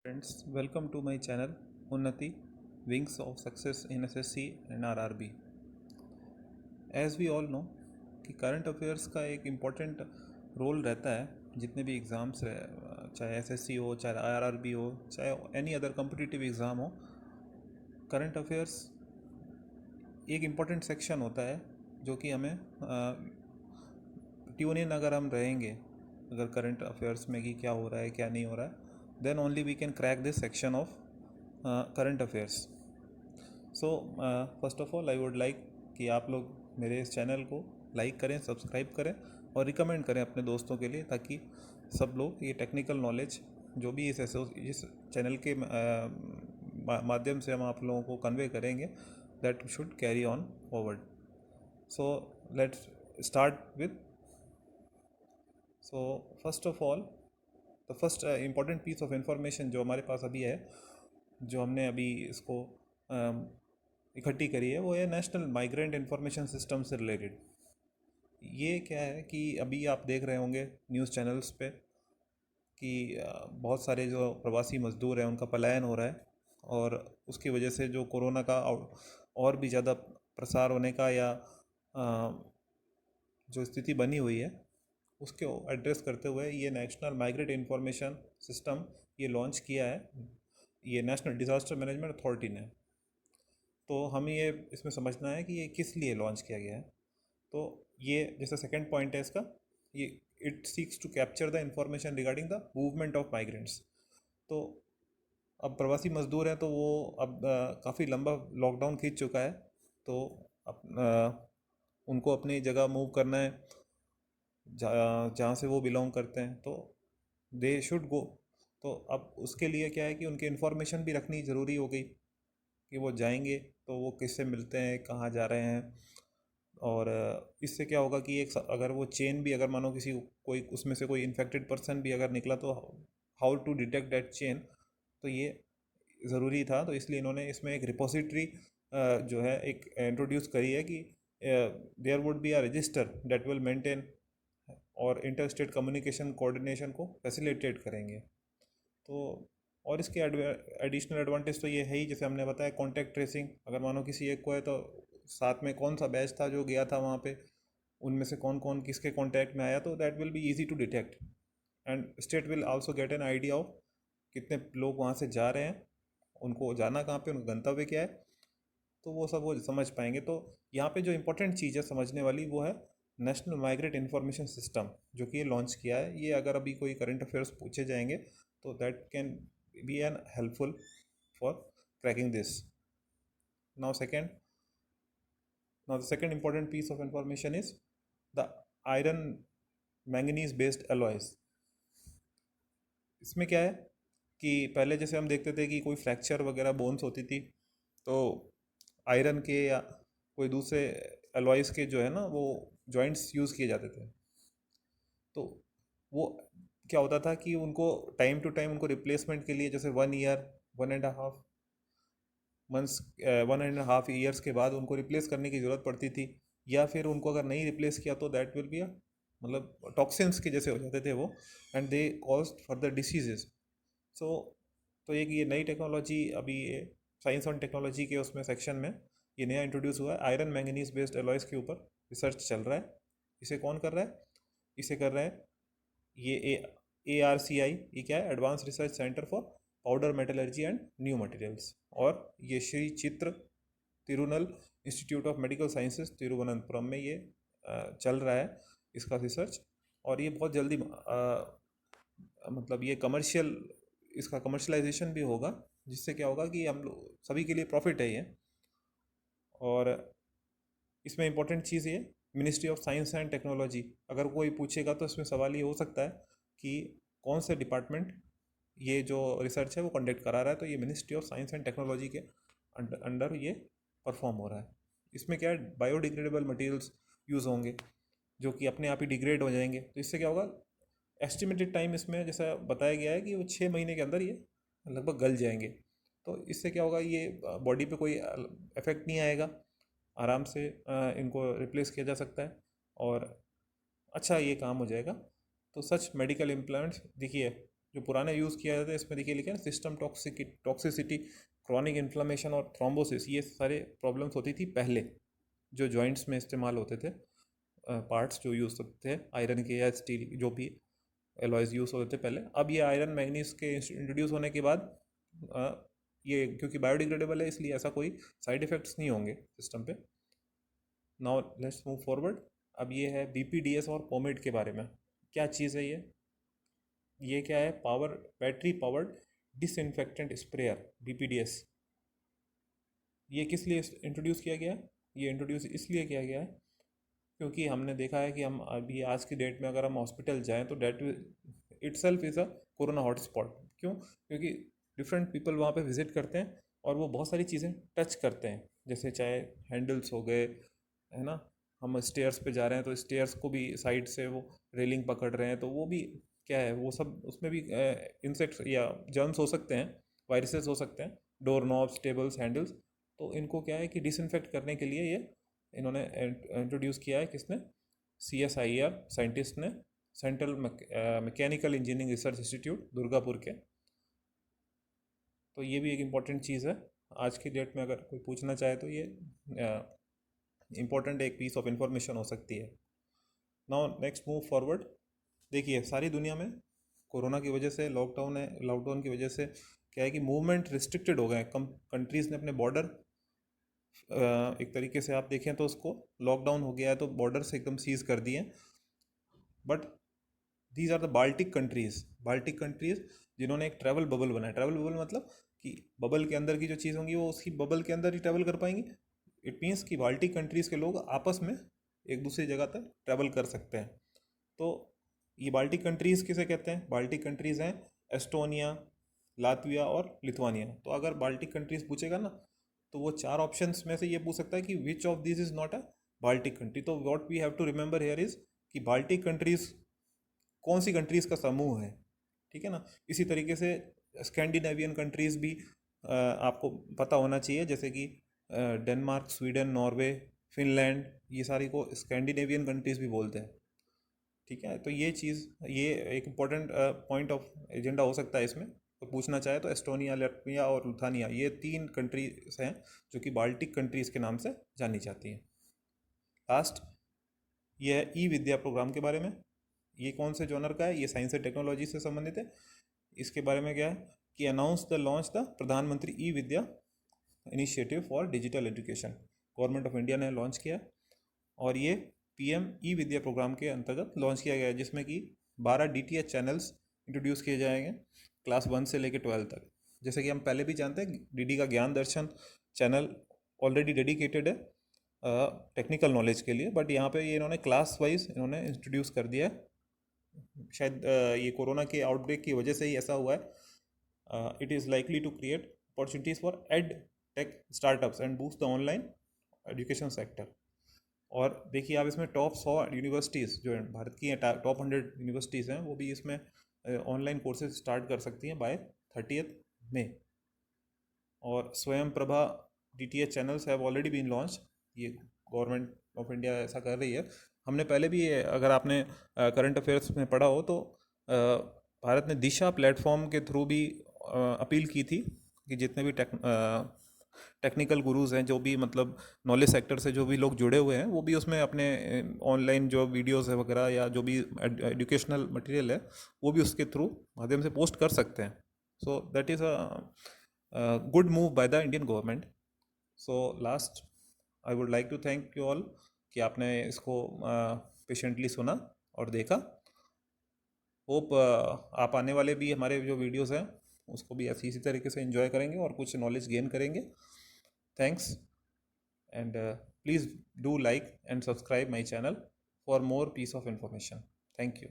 Friends, welcome to my channel Unnati Wings of Success in SSC and RRB. As we all know कि current affairs का एक important role रहता है जितने भी एग्ज़ाम्स रहे, चाहे एसएससी हो, चाहे आरआरबी हो, चाहे एनी अदर कम्पिटिटिव एग्ज़ाम हो। करंट अफेयर्स एक इम्पॉर्टेंट सेक्शन होता है जो कि हमें ट्यून इन अगर हम रहेंगे अगर करंट अफेयर्स में कि क्या हो रहा है क्या नहीं हो रहा है, then only we can crack this section of current affairs. So first of all I would like कि आप लोग मेरे इस चैनल को लाइक करें, सब्सक्राइब करें और रिकमेंड करें अपने दोस्तों के लिए, ताकि सब लोग ये टेक्निकल नॉलेज जो भी इस चैनल के माध्यम से हम आप लोगों को कन्वे करेंगे, that should carry on forward. So let's start with so first of all the first important piece of information जो हमारे पास अभी है, जो हमने अभी इसको इकट्ठी करी है, वो है नेशनल माइग्रेंट इंफॉर्मेशन सिस्टम से रिलेटेड। ये क्या है कि अभी आप देख रहे होंगे न्यूज़ चैनल्स पे कि बहुत सारे जो प्रवासी मज़दूर हैं उनका पलायन हो रहा है, और उसकी वजह से जो कोरोना का और भी ज़्यादा प्रसार होने का या जो स्थिति बनी हुई है उसके एड्रेस करते हुए ये नेशनल माइग्रेट इंफॉर्मेशन सिस्टम ये लॉन्च किया है, ये नेशनल डिज़ास्टर मैनेजमेंट अथॉरिटी ने। तो हमें ये इसमें समझना है कि ये किस लिए लॉन्च किया गया है। तो ये जैसे सेकंड पॉइंट है इसका, ये it seeks to capture the information regarding the movement of migrants. तो अब प्रवासी मजदूर हैं तो वो अब काफ़ी लंबा लॉकडाउन खींच चुका है, तो उनको अपनी जगह मूव करना है जहाँ से वो बिलोंग करते हैं, तो दे शुड गो। तो अब उसके लिए क्या है कि उनकी इन्फॉर्मेशन भी रखनी ज़रूरी हो गई कि वो जाएंगे तो वो किससे मिलते हैं, कहाँ जा रहे हैं। और इससे क्या होगा कि एक अगर वो चेन भी, अगर मानो किसी कोई उसमें से कोई इन्फेक्टेड पर्सन भी अगर निकला, तो how to detect that chain, तो ये ज़रूरी था। तो इसलिए इन्होंने इसमें एक रिपोजिटरी जो है एक इंट्रोड्यूस करी है कि there would be a register that will maintain और इंटर स्टेट कम्युनिकेशन कोऑर्डिनेशन को फैसिलिटेट करेंगे। तो और इसके एडिशनल एडवांटेज तो ये है ही, जैसे हमने बताया कॉन्टैक्ट ट्रेसिंग। अगर मानो किसी एक को है तो साथ में कौन सा बैच था जो गया था वहाँ पे, उनमें से कौन कौन किसके कॉन्टैक्ट में आया, तो that will be easy to detect. And state will also get an idea of कितने लोग वहाँ से जा रहे हैं, उनको जाना कहाँ पे, उनका गंतव्य क्या है, तो वो सब वो समझ पाएंगे। तो यहाँ पे जो इंपॉर्टेंट चीज़ है समझने वाली वो है नेशनल माइग्रेट इंफॉर्मेशन सिस्टम जो कि ये लॉन्च किया है। ये अगर अभी कोई करंट अफेयर्स पूछे जाएंगे तो that can be an helpful for cracking this. Now second now the second important piece of information is the iron manganese based alloys. इसमें क्या है कि पहले जैसे हम देखते थे कि कोई फ्रैक्चर वगैरह बोन्स होती थी, तो आयरन के या कोई दूसरे एलॉयज़ के जो है ना वो जॉइंट्स यूज़ किए जाते थे। तो वो क्या होता था कि उनको टाइम टू टाइम उनको रिप्लेसमेंट के लिए, जैसे 1 ईयर, 1.5 मंथ्स, 1.5 ईयर्स के बाद उनको रिप्लेस करने की ज़रूरत पड़ती थी। या फिर उनको अगर नहीं रिप्लेस किया तो दैट विल बी मतलब टॉक्सिन्स के जैसे हो जाते थे वो, and they cause further diseases. So तो एक ये नई टेक्नोलॉजी अभी साइंस एंड टेक्नोलॉजी के उसमें सेक्शन में ये नया इंट्रोड्यूस हुआ है। आयरन मैंगनीज बेस्ड एलॉयज़ के ऊपर रिसर्च चल रहा है। इसे कौन कर रहा है? इसे कर रहा है ये ARCI। ये क्या है? Advance research centre for powder metallurgy and new materials. और ये श्री चित्र Tirunal institute of medical sciences Thiruvananthapuram में ये चल रहा है इसका रिसर्च। और ये बहुत जल्दी मतलब ये कमर्शियल, इसका कमर्शलाइजेशन भी होगा, जिससे क्या होगा कि हम लोग सभी के लिए प्रॉफिट है ये। और इसमें इंपॉर्टेंट चीज़ ये ministry of science and technology, अगर कोई पूछेगा तो इसमें सवाल ये हो सकता है कि कौन से डिपार्टमेंट ये जो रिसर्च है वो कंडक्ट करा रहा है, तो ये ministry of science and technology के अंडर ये परफॉर्म हो रहा है। इसमें क्या है, बायोडिग्रेडेबल मटेरियल्स यूज़ होंगे जो कि अपने आप ही डिग्रेड हो जाएंगे। तो इससे क्या होगा, एस्टिमेटेड टाइम इसमें जैसा बताया गया है कि वो 6 महीने के अंदर ये लगभग गल जाएंगे। तो इससे क्या होगा, ये बॉडी पे कोई इफेक्ट नहीं आएगा, आराम से इनको रिप्लेस किया जा सकता है और अच्छा ये काम हो जाएगा। तो सच मेडिकल इम्प्लांट्स देखिए, जो पुराने यूज़ किया जाता है इसमें देखिए लिखा है सिस्टम टॉक्सिसिटी, क्रॉनिक इन्फ्लेमेशन और थ्रोम्बोसिस, ये सारे प्रॉब्लम्स होती थी पहले जो जॉइंट्स में इस्तेमाल होते थे, पार्ट्स जो यूज़ होते थे आयरन के या स्टील जो भी एलॉयज़ यूज़ होते थे पहले। अब ये आयरन मैग्नीज के इंट्रोड्यूस होने के बाद ये क्योंकि बायोडिग्रेडेबल है इसलिए ऐसा कोई साइड इफ़ेक्ट्स नहीं होंगे सिस्टम पे। Now let's move forward. अब ये है बीपीडीएस और पोमेड के बारे में। क्या चीज़ है ये क्या है? Power battery powered disinfectant sprayer, B P D S. ये किस लिए इंट्रोड्यूस किया गया है? ये इंट्रोड्यूस इसलिए किया गया है क्योंकि हमने देखा है कि हम अभी आज की डेट में अगर हम हॉस्पिटल जाएं तो that itself is a corona hotspot. क्यों? क्योंकि डिफरेंट पीपल वहाँ पे विजिट करते हैं और वो बहुत सारी चीज़ें टच करते हैं, जैसे चाहे हैंडल्स हो गए, है ना, हम स्टेयर्स पे जा रहे हैं तो स्टेयर्स को भी साइड से वो रेलिंग पकड़ रहे हैं तो वो भी क्या है, वो सब उसमें भी इंसेक्ट्स या जर्म्स हो सकते हैं, वायरसेस हो सकते हैं, डोर नॉब्स, टेबल्स, हैंडल्स। तो इनको क्या है कि डिसइंफेक्ट करने के लिए ये इन्होंने इंट्रोड्यूस किया है। किसने? CSIR साइंटिस्ट ने, central mechanical engineering research institute Durgapur के। तो ये भी एक इम्पॉर्टेंट चीज़ है आज की डेट में, अगर कोई पूछना चाहे तो ये इम्पॉर्टेंट एक पीस ऑफ इंफॉर्मेशन हो सकती है। Now next move forward. देखिए सारी दुनिया में कोरोना की वजह से लॉकडाउन की वजह से क्या है कि मूवमेंट रिस्ट्रिक्टेड हो गए हैं। कम कंट्रीज़ ने अपने बॉर्डर, एक तरीके से आप देखें तो उसको लॉकडाउन हो गया है तो बॉर्डर से एकदम सीज कर दिए। But these are the Baltic countries जिन्होंने एक ट्रैवल बबल बनाया। ट्रैवल बबल मतलब कि बबल के अंदर की जो चीज़ होंगी वो उसकी बबल के अंदर ही ट्रैवल कर पाएंगी। इट मीन्स कि बाल्टिक कंट्रीज़ के लोग आपस में एक दूसरी जगह तक ट्रैवल कर सकते हैं। तो ये बाल्टिक कंट्रीज़ किसे कहते हैं? बाल्टिक कंट्रीज़ हैं एस्टोनिया, लातविया और लिथुआनिया। तो अगर बाल्टिक कंट्रीज़ पूछेगा ना तो वो चार ऑप्शंस में से ये पूछ सकता है कि which of this is not a Baltic country. तो what we have to remember here is कि बाल्टिक कंट्रीज़ कौन सी कंट्रीज़ का समूह है, ठीक है ना। इसी तरीके से स्कैंडिनेवियन कंट्रीज़ भी आपको पता होना चाहिए, जैसे कि डेनमार्क, स्वीडन, नॉर्वे, फिनलैंड, ये सारी को स्कैंडिनेवियन कंट्रीज़ भी बोलते हैं, ठीक है। तो ये चीज़, ये एक इम्पॉर्टेंट पॉइंट ऑफ एजेंडा हो सकता है इसमें। तो पूछना चाहे तो एस्टोनिया, लैटविया और लुथानिया, ये 3 कंट्रीज हैं जो कि बाल्टिक कंट्रीज़ के नाम से जानी जाती हैं। लास्ट, ये है ई विद्या प्रोग्राम के बारे में। ये कौन से जॉनर का है? ये साइंस एंड टेक्नोलॉजी से संबंधित है। इसके बारे में क्या है कि अनाउंस द लॉन्च द प्रधानमंत्री E Vidya initiative for digital education, government of India ने लॉन्च किया। और ये PM ई विद्या प्रोग्राम के अंतर्गत लॉन्च किया गया है, जिसमें कि 12 DTH चैनल्स इंट्रोड्यूस किए जाएंगे क्लास 1 से लेकर 12 तक। जैसे कि हम पहले भी जानते हैं DD का ज्ञान दर्शन चैनल ऑलरेडी डेडिकेटेड है टेक्निकल नॉलेज के लिए, बट यहाँ पे ये इन्होंने क्लास वाइज इन्होंने इंट्रोड्यूस कर दिया है। शायद ये कोरोना के आउटब्रेक की वजह से ही ऐसा हुआ है। It is likely to create opportunities for ed tech startups and boost the online education sector. और देखिए आप इसमें टॉप 100 यूनिवर्सिटीज़ जो भारत की टॉप 100 यूनिवर्सिटीज़ हैं वो भी इसमें ऑनलाइन कोर्सेज स्टार्ट कर सकती हैं बाय 30 मई। और Swayam Prabha DTH channels have already been launch. ये गवर्नमेंट ऑफ इंडिया ऐसा कर रही है। हमने पहले भी अगर आपने करंट अफेयर्स में पढ़ा हो तो भारत ने दिशा प्लेटफॉर्म के थ्रू भी अपील की थी कि जितने भी टेक्निकल गुरुज हैं, जो भी मतलब नॉलेज सेक्टर से जो भी लोग जुड़े हुए हैं, वो भी उसमें अपने ऑनलाइन जो वीडियोस है वगैरह या जो भी एजुकेशनल मटेरियल है वो भी उसके थ्रू माध्यम से पोस्ट कर सकते हैं। So that is a good move by the Indian government. So last, I would like to thank you all कि आपने इसको पेशेंटली सुना और देखा। होप आप आने वाले भी हमारे जो वीडियोस हैं उसको भी ऐसी इसी तरीके से एंजॉय करेंगे और कुछ नॉलेज गेन करेंगे। Thanks, and please do like and subscribe my channel for more piece of information. Thank you.